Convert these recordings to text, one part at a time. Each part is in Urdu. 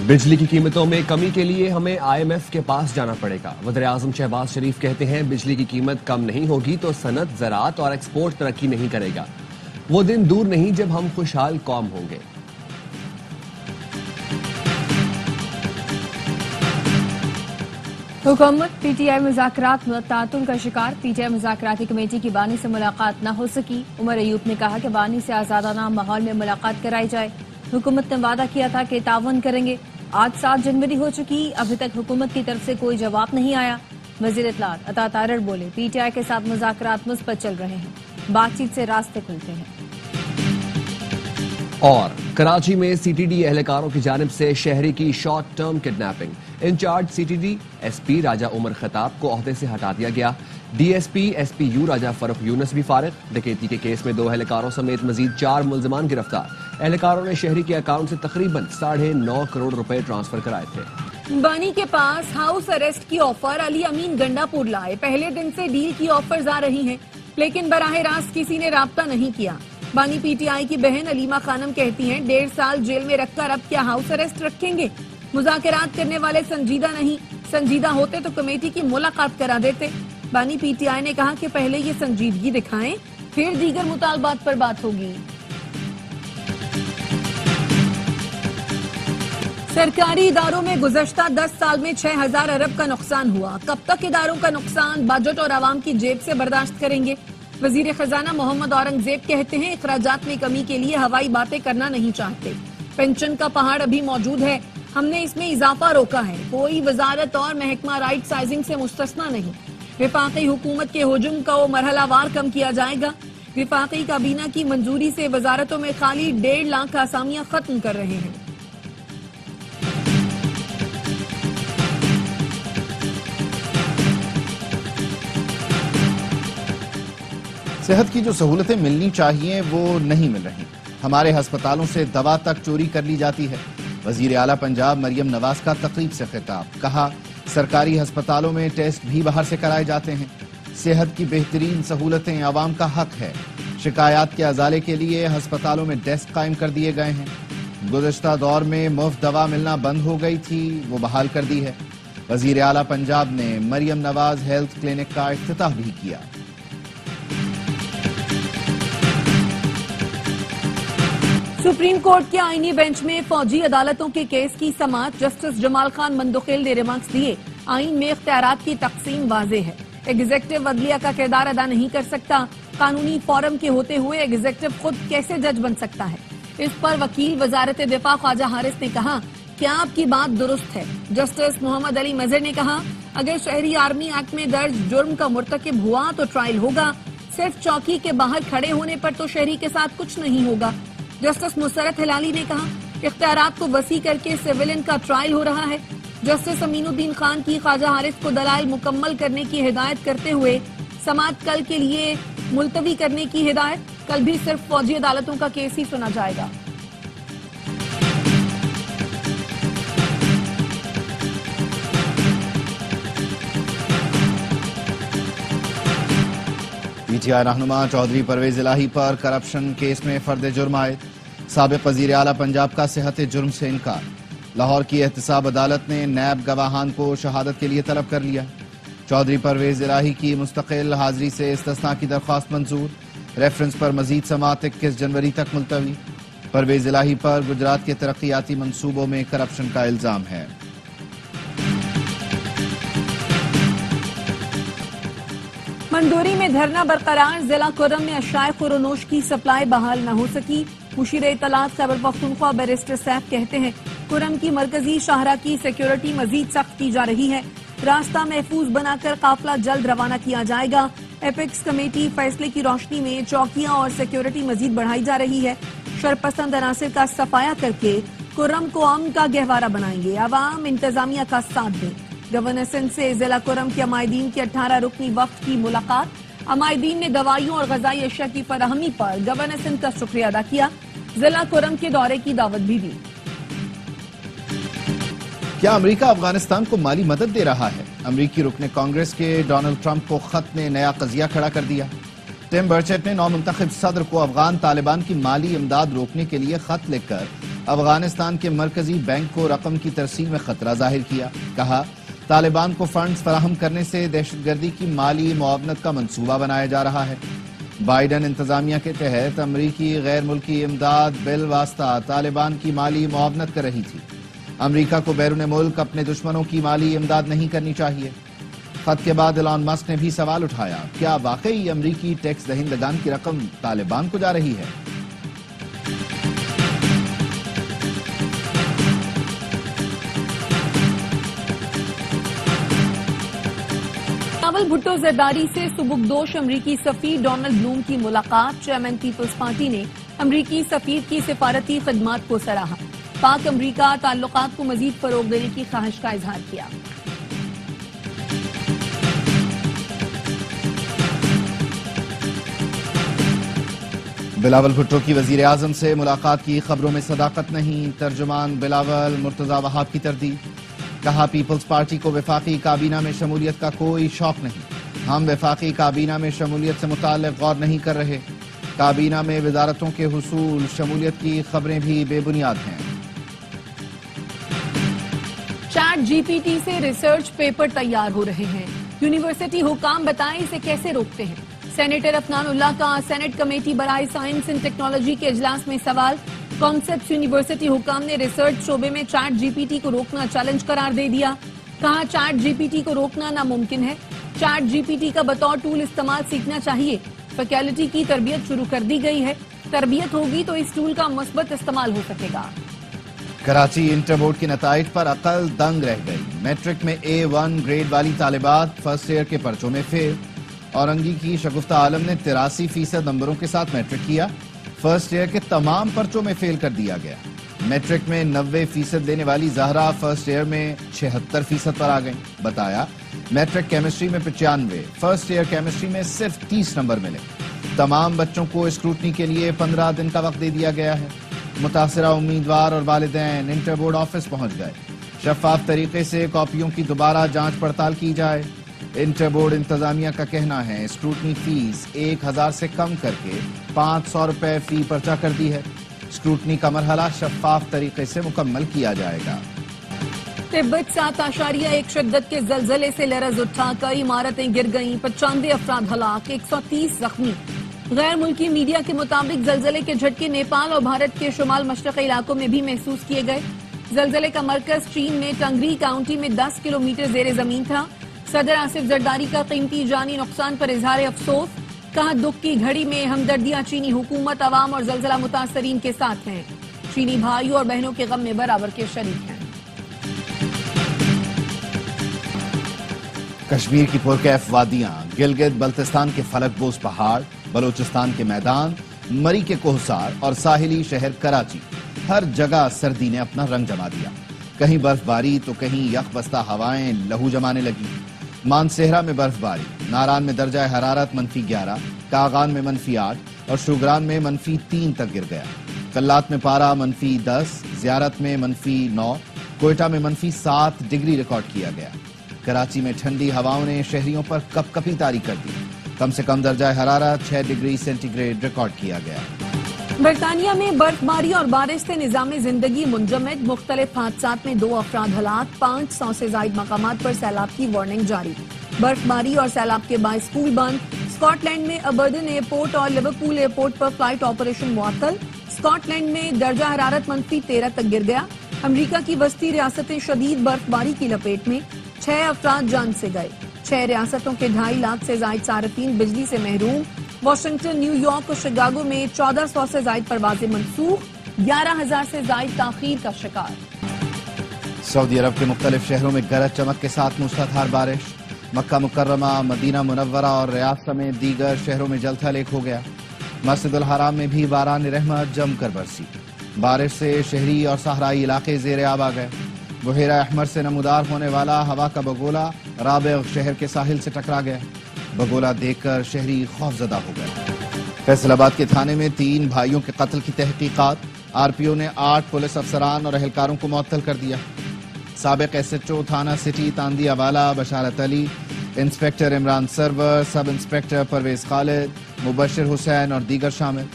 بجلی کی قیمتوں میں کمی کے لیے ہمیں IMF کے پاس جانا پڑے گا۔ وزیر اعظم شہباز شریف کہتے ہیں بجلی کی قیمت کم نہیں ہوگی تو صنعت، زراعت اور ایکسپورٹ ترقی نہیں کرے گا۔ وہ دن دور نہیں جب ہم خوشحال قوم ہوں گے۔ حکومت پی ٹی آئی مذاکرات میں تعطل کا شکار، پی ٹی آئی مذاکراتی کمیٹی کی بانی سے ملاقات نہ ہو سکی۔ عمر ایوب نے کہا کہ بانی سے آزادانہ ماحول میں ملاقات کرائی جائے۔ حکومت نے وعدہ کیا تھا کہ تعاون کریں گے۔ آج 7 جنوری ہو چکی، ابھی تک حکومت کی طرف سے کوئی جواب نہیں آیا۔ وزیر اطلاعات عطا تارڑ بولے پی ٹی آئی کے ساتھ مذاکرات مثبت چل رہے ہیں، بات چیت سے راستے کھلتے ہیں۔ اور کراچی میں سی ٹی ڈی اہلکاروں کی جانب سے شہری کی short term kidnapping, incharge C T D S P Raja Umar Khattab کو عہدے سے ہٹا دیا گیا۔ D S P U Raja Farrukh Younis بھی فارغ۔ ڈکیتی کے کیس میں 2 اہلکاروں سمیت مزید 4 ملزمان گرفتار۔ اہلکاروں نے شہری کے اکاؤنٹ سے تقریباً 9.5 کروڑ روپے ٹرانسفر کرائے تھے۔ بانی کے پاس ہاؤس اریسٹ کی آفر علی امین گنڈا پور لائے۔ پہلے دن سے ڈیل کی آفرز آ رہی ہیں لیکن براہ راست کسی نے رابطہ نہیں کیا۔ بانی پی ٹی آئی کی بہن علیمہ خانم کہتی ہیں 1.5 سال جیل میں رکھ کر اب کیا ہاؤس اریسٹ رکھیں گے؟ مذاکرات کرنے والے سنجیدہ نہیں، سنجیدہ ہوتے تو کمیٹی کی ملاقات کرا دیتے۔ بانی پی ٹی آئی نے کہا کہ پہلے یہ سنجیدگی دکھائیں پھر دیگر مطالبات پر بات ہوگی۔ سرکاری اداروں میں گزشتہ 10 سال میں 6,000 ارب کا نقصان ہوا۔ کب تک اداروں کا نقصان بجٹ اور عوام کی جیب سے برداشت کریں گے؟ وزیر خزانہ محمد اورنگزیب کہتے ہیں اخراجات میں کمی کے لیے ہوائی باتیں کرنا نہیں چاہتے۔ پینشن کا پہاڑ ابھی موجود ہے، ہم نے اس میں اضافہ روکا ہے، کوئی وزارت اور محکمہ رائٹ سائزنگ سے مستثنا نہیں۔ وفاقی حکومت کے ہجوم کو مرحلہ وار کم کیا جائے گا۔ وفاقی کابینہ کی منظوری سے وزارتوں میں خالی 1.5 لاکھ اسامیاں ختم کر رہے ہیں۔ صحت کی جو سہولتیں ملنی چاہیے وہ نہیں مل رہی۔ ہمارے ہسپتالوں سے دوا تک چوری کر لی جاتی ہے۔ وزیر اعلیٰ پنجاب مریم نواز کا تقریب سے خطاب، کہا سرکاری ہسپتالوں میں ٹیسٹ بھی باہر سے کرائے جاتے ہیں۔ صحت کی بہترین سہولتیں عوام کا حق ہے۔ شکایات کے ازالے کے لیے ہسپتالوں میں ڈیسک قائم کر دیے گئے ہیں۔ گزشتہ دور میں مفت دوا ملنا بند ہو گئی تھی، وہ بحال کر دی ہے۔ وزیر اعلیٰ پنجاب نے مریم نواز ہیلتھ کلینک کا افتتاح بھی کیا۔ سپریم کورٹ کے آئینی بینچ میں فوجی عدالتوں کے کیس کی سماعت، جسٹس جمال خان مندخیل نے ریمارکس دیے۔ آئین میں اختیارات کی تقسیم واضح ہے، ایگزیکٹو عدلیہ کا کردار ادا نہیں کر سکتا۔ قانونی فورم کے ہوتے ہوئے ایگزیکٹو خود کیسے جج بن سکتا ہے؟ اس پر وکیل وزارت دفاع خواجہ حارث نے کہا کیا آپ کی بات درست ہے؟ جسٹس محمد علی مظہر نے کہا اگر شہری آرمی ایکٹ میں درج جرم کا مرتکب ہوا تو ٹرائل ہوگا، صرف چوکی کے باہر کھڑے ہونے پر تو شہری کے ساتھ کچھ نہیں ہوگا۔ جسٹس مسرت ہلالی نے کہا اختیارات کو وسیع کر کے سیویلین کا ٹرائل ہو رہا ہے۔ جسٹس امین الدین خان کی خواجہ حارث کو دلائل مکمل کرنے کی ہدایت کرتے ہوئے سماعت کل کے لیے ملتوی کرنے کی ہدایت۔ کل بھی صرف فوجی عدالتوں کا کیس ہی سنا جائے گا۔ پی ٹی آئی رہنما چودھری پرویز الہی پر کرپشن کیس میں فرد جرم عائد، سابق وزیر اعلیٰ پنجاب کا صحت جرم سے انکار۔ لاہور کی احتساب عدالت نے نیب گواہان کو شہادت کے لیے طلب کر لیا۔ چودھری پرویز الہی کی مستقل حاضری سے استثناء کی درخواست منظور، ریفرنس پر مزید سماعت 21 جنوری تک ملتوی۔ پرویز الہی پر گجرات کے ترقیاتی منصوبوں میں کرپشن کا الزام ہے۔ مندوری میں دھرنا برقرار، ضلع کرم میں اشیاء خورونوش کی سپلائی بحال نہ ہو سکی۔ مشیر اطلاعات خیبر پختونخوا بیرسٹر سیف کہتے ہیں کرم کی مرکزی شاہراہ کی سیکیورٹی مزید سخت کی جا رہی ہے، راستہ محفوظ بنا کر قافلہ جلد روانہ کیا جائے گا۔ ایپیکس کمیٹی فیصلے کی روشنی میں چوکیاں اور سیکیورٹی مزید بڑھائی جا رہی ہے۔ شرپسند عناصر کا صفایا کر کے کرم کو امن کا گہوارہ بنائیں گے، عوام انتظامیہ کا ساتھ دیں۔ گورنر سندھ سے ضلع کرم کے عمائدین کی 18 رکنی وفد کی ملاقات، عمائدین نے دوائیوں اور غذائی اشیاء کی فراہمی پر گورنر سندھ کا شکریہ ادا کیا، ضلع کرم کے دورے کی دعوت بھی دی۔ کیا امریکہ افغانستان کو مالی مدد دے رہا ہے؟ امریکی رکن کانگریس کے ڈونلڈ ٹرمپ کو خط نے نیا قضیہ کھڑا کر دیا۔ ٹم برچٹ نے نومنتخب صدر کو افغان طالبان کی مالی امداد روکنے کے لیے خط لکھ کر افغانستان کے مرکزی بینک کو رقم کی ترسیل میں خطرہ ظاہر کیا. کہا طالبان کو فنڈز فراہم کرنے سے دہشت گردی کی مالی معاونت کا منصوبہ بنایا جا رہا ہے. بائیڈن انتظامیہ کے تحت امریکی غیر ملکی امداد بالواسطہ طالبان کی مالی معاونت کر رہی تھی. امریکہ کو بیرون ملک اپنے دشمنوں کی مالی امداد نہیں کرنی چاہیے. خط کے بعد ایلان مسک نے بھی سوال اٹھایا، کیا واقعی امریکی ٹیکس دہندگان کی رقم طالبان کو جا رہی ہے؟ بلاول بھٹو زرداری سے سبکدوش امریکی سفیر ڈونلڈ بلوم کی ملاقات. چیئرمین پیپلز پارٹی نے امریکی سفیر کی سفارتی خدمات کو سراہا. پاک امریکہ تعلقات کو مزید فروغ دینے کی خواہش کا اظہار کیا. بلاول بھٹو کی وزیر اعظم سے ملاقات کی خبروں میں صداقت نہیں. ترجمان بلاول مرتضی وہاب کی تردید. کہا پیپلز پارٹی کو وفاقی کابینہ میں شمولیت کا کوئی شوق نہیں. ہم وفاقی کابینہ میں شمولیت سے متعلق غور نہیں کر رہے. کابینہ میں وزارتوں کے حصول شمولیت کی خبریں بھی بے بنیاد ہیں. چیٹ جی پی ٹی سے ریسرچ پیپر تیار ہو رہے ہیں. یونیورسٹی حکام بتائیں اسے کیسے روکتے ہیں. سینیٹر افنان اللہ کا سینٹ کمیٹی برائے سائنس اینڈ ٹیکنالوجی کے اجلاس میں سوال. کانسیپٹس یونیورسٹی حکام نے ریسرچ شعبے میں چیٹ جی پی ٹی کو روکنا چیلنج قرار دے دیا. کہا چیٹ جی پی ٹی کو روکنا ناممکن ہے. چیٹ جی پی ٹی کا بطور ٹول استعمال سیکھنا چاہیے. فیکلٹی کی تربیت شروع کر دی گئی ہے. تربیت ہوگی تو اس ٹول کا مثبت استعمال ہو سکے گا. کراچی انٹر بورڈ کے نتائج پر عقل دنگ رہ گئی. میٹرک میں A1 گریڈ والی طالبات فرسٹ ایئر کے پرچوں میں فیل. اورنگی کی شگفتہ عالم نے 83% نمبروں کے ساتھ میٹرک کیا. فرسٹ ایئر کے تمام پرچوں میں فیل کر دیا گیا. میٹرک میں 90% لینے والی زہرا فرسٹ ایئر میں 76% پر آ گئیں. بتایا میٹرک کیمسٹری میں 95، فرسٹ ایئر کیمسٹری میں صرف 30 نمبر ملے. تمام بچوں کو اسکروٹنی کے لیے 15 دن کا وقت دے دیا گیا ہے. متاثرہ امیدوار اور والدین انٹر بورڈ آفس پہنچ گئے. شفاف طریقے سے کاپیوں کی دوبارہ جانچ پڑتال کی جائے. انٹر بورڈ انتظامیہ کا کہنا ہے اسکروٹنی فیس 1000 سے کم کر کے 500 روپے فی پرچہ کر دی ہے. اسکروٹنی کا مرحلہ شفاف طریقے سے مکمل کیا جائے گا. تبت 7.1 شدت کے زلزلے سے لرز اٹھا. کئی عمارتیں گر گئیں. 95 افراد ہلاک، 130 زخمی. غیر ملکی میڈیا کے مطابق زلزلے کے جھٹکے نیپال اور بھارت کے شمال مشرقی علاقوں میں بھی محسوس کیے گئے. زلزلے کا مرکز چین میں ٹنگری کاؤنٹی میں 10 کلومیٹر زیر زمین تھا. صدر آصف زرداری کا قیمتی جانی نقصان پر اظہار افسوس. کہا دکھ کی گھڑی میں ہمدردیاں چینی حکومت، عوام اور زلزلہ متاثرین کے ساتھ ہیں. چینی بھائیوں اور بہنوں کے غم میں برابر کے شریک ہیں. کشمیر کی پرکیف وادیاں، گلگت بلتستان کے فلک بوز پہاڑ، بلوچستان کے میدان، مری کے کوہسار اور ساحلی شہر کراچی، ہر جگہ سردی نے اپنا رنگ جما دیا. کہیں برف باری تو کہیں یخ بستہ ہوائیں لہو جمانے لگی. مانسہرہ میں برف باری، ناران میں درجہ حرارت -11، کاغان میں -8 اور شوگران میں -3 تک گر گیا. کلات میں پارہ -10، زیارت میں -9، کوئٹہ میں -7 ڈگری ریکارڈ کیا گیا. کراچی میں ٹھنڈی ہواؤں نے شہریوں پر کپ کپی طاری کر دی. کم سے کم درجہ حرارت 6 ڈگری سینٹی گریڈ ریکارڈ کیا گیا. برطانیہ میں برف باری اور بارش سے نظام زندگی منجمد. مختلف حادثات میں 2 افراد ہلاک. 500 سے زائد مقامات پر سیلاب کی وارننگ جاری. برف باری اور سیلاب کے باعث اسکول بند. اسکاٹ لینڈ میں ابردن ایئرپورٹ اور لیورپول ایئرپورٹ پر فلائٹ آپریشن معطل. اسکاٹ لینڈ میں درجہ حرارت -13 تک گر گیا. امریکہ کی وسطی ریاستیں شدید برف باری کی لپیٹ میں. 6 افراد جان سے گئے. 6 ریاستوں کے 2.5 لاکھ سے زائد صارفین بجلی سے محروم. واشنگٹن، نیو یارک اور شکاگو میں 1400 سے زائد پروازیں منسوخ. 11,000 سے زائد تاخیر کا شکار. سعودی عرب کے مختلف شہروں میں گرج چمک کے ساتھ موسلادھار بارش. مکہ مکرمہ، مدینہ منورہ اور ریاض سمیت دیگر شہروں میں جل تھل ایک ہو گیا. مسجد الحرام میں بھی باران رحمت جم کر برسی. بارش سے شہری اور صحرائی علاقے زیر آب آ گئے. بحیرہ احمر سے نمودار ہونے والا ہوا کا بگولا رابغ شہر کے ساحل سے ٹکرا گیا. بگولا دیکھ کر شہری خوفزدہ ہو گئے. فیصل آباد کے تھانے میں 3 بھائیوں کے قتل کی تحقیقات. آر پی او نے 8 پولیس افسران اور اہلکاروں کو معطل کر دیا. سابق ایس ایچ او تھانہ سٹی تاندیا والا بشارت علی، انسپیکٹر عمران سرور، سب انسپیکٹر پرویز خالد، مبشر حسین اور دیگر شامل.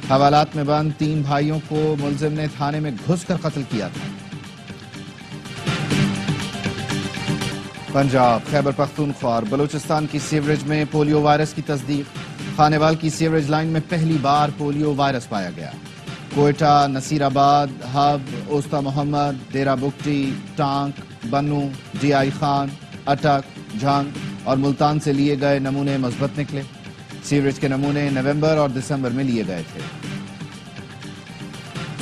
حوالات میں بند 3 بھائیوں کو ملزم نے تھانے میں گھس کر قتل کیا تھا۔ پنجاب، خیبر پختونخوا اور بلوچستان کی سیوریج میں پولیو وائرس کی تصدیق۔ خانیوال کی سیوریج لائن میں پہلی بار پولیو وائرس پایا گیا۔ کوئٹہ، نصیر آباد، ہب، اوستا محمد، ڈیرہ بگٹی، ٹانک، بنو، ڈی آئی خان، اٹک، جھنگ اور ملتان سے لیے گئے نمونے مثبت نکلے۔ سیوریج کے نمونے نومبر اور دسمبر میں لیے گئے تھے۔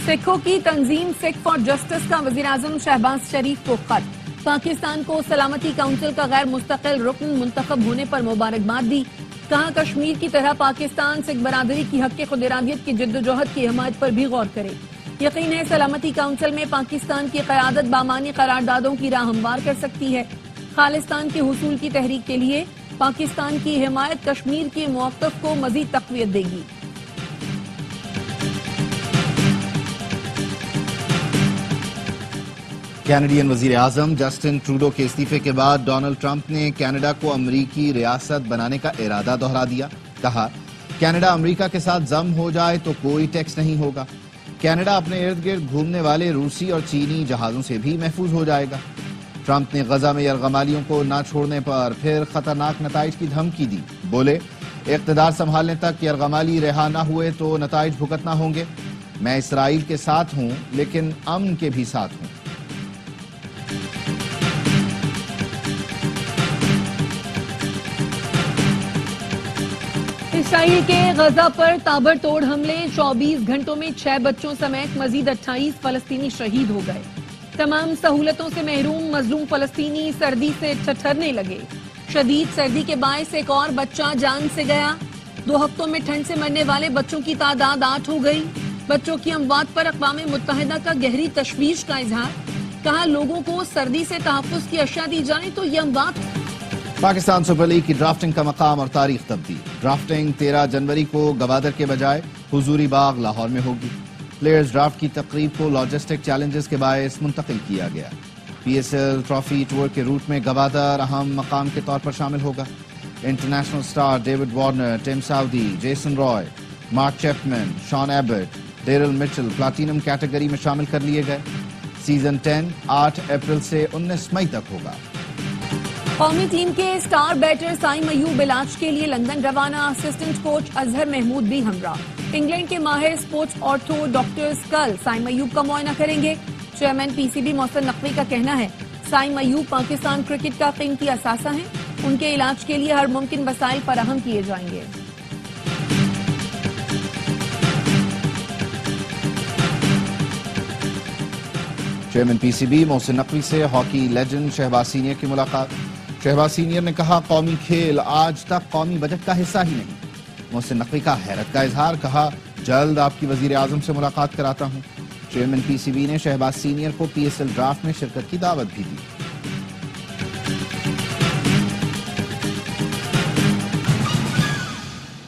سکھوں کی تنظیم سکھ فار جسٹس کا وزیراعظم شہباز شریف کو خط۔ پاکستان کو سلامتی کونسل کا غیر مستقل رکن منتخب ہونے پر مبارکباد دی۔ کہا کشمیر کی طرح پاکستان سکھ برادری کی حق خود ارادیت کی جدوجہد کی حمایت پر بھی غور کرے۔ یقین ہے سلامتی کونسل میں پاکستان کی قیادت بامعنی قراردادوں کی راہ ہموار کر سکتی ہے۔ خالصتان کے حصول کی تحریک کے لیے پاکستان کی حمایت کشمیر کے موقف کو مزید تقویت دے گی۔ کینیڈین وزیر اعظم جسٹن ٹروڈو کے استعفے کے بعد ڈونلڈ ٹرمپ نے کینیڈا کو امریکی ریاست بنانے کا ارادہ دہرا دیا۔ کہا کینیڈا امریکہ کے ساتھ ضم ہو جائے تو کوئی ٹیکس نہیں ہوگا۔ کینیڈا اپنے ارد گرد گھومنے والے روسی اور چینی جہازوں سے بھی محفوظ ہو جائے گا۔ ٹرمپ نے غزہ میں یرغمالیوں کو نہ چھوڑنے پر پھر خطرناک نتائج کی دھمکی دی۔ بولے اقتدار سنبھالنے تک یرغمالی رہا نہ ہوئے تو نتائج بھگتنا ہوں گے۔ میں اسرائیل کے ساتھ ہوں لیکن امن کے بھی ساتھ ہوں۔ اسرائیل کے غزہ پر تابڑ توڑ حملے، 24 گھنٹوں میں 6 بچوں سمیت مزید 28 فلسطینی شہید ہو گئے۔ تمام سہولتوں سے محروم مظلوم فلسطینی سردی سے ٹھٹھرنے لگے۔ شدید سردی کے باعث ایک اور بچہ جان سے گیا۔ 2 ہفتوں میں ٹھنڈ سے مرنے والے بچوں کی تعداد 8 ہو گئی۔ بچوں کی اموات پر اقوام متحدہ کا گہری تشویش کا اظہار۔ کہا لوگوں کو سردی سے تحفظ کی اشیاء دی جائیں تو یہ اموات۔ پاکستان سپر لیگ کی ڈرافٹنگ کا مقام اور تاریخ تبدیل۔ ڈرافٹنگ 13 جنوری کو گوادر کے بجائے حضوری باغ لاہور میں ہوگی۔ پلیئرز ڈرافٹ کی تقریب کو لاجسٹک چیلنجز کے باعث منتقل کیا گیا۔ P S L trophy tour کے روٹ میں گوادر اہم مقام کے طور پر شامل ہوگا۔ International star David Warner, Tim Southee, Jason Roy, Mark Chapman, Sean Abbott, Daryl Mitchell platinum category میں شامل کر لیے گئے۔ سیزن 10 8 اپریل سے 19 مئی تک ہوگا۔ قومی ٹیم کے سٹار بیٹر سائم ایوب علاج کے لیے لندن روانہ۔ اسسٹنٹ کوچ اظہر محمود بھی ہمراہ۔ انگلینڈ کے ماہر اسپورٹس آرتھو ڈاکٹرز کل سائم ایوب کا معائنہ کریں گے۔ Chairman P C B Mohsin Naqvi کا کہنا ہے سائم ایوب پاکستان کرکٹ کا قیمتی اثاثہ ہیں۔ ان کے علاج کے لیے ہر ممکن وسائل فراہم کیے جائیں گے۔ Chairman P C B Mohsin Naqvi سے ہاکی لیجنڈ شہباز سینئر کی ملاقات۔ شہباز سینئر نے کہا قومی کھیل آج تک قومی بجٹ کا حصہ ہی نہیں۔ محسن نقوی کا حیرت کا اظہار۔ کہا جلد آپ کی وزیر اعظم سے ملاقات کراتا ہوں۔ چیئرمین پی سی بی نے شہباز سینئر کو پی ایس ایل ڈرافٹ میں شرکت کی دعوت بھی دی۔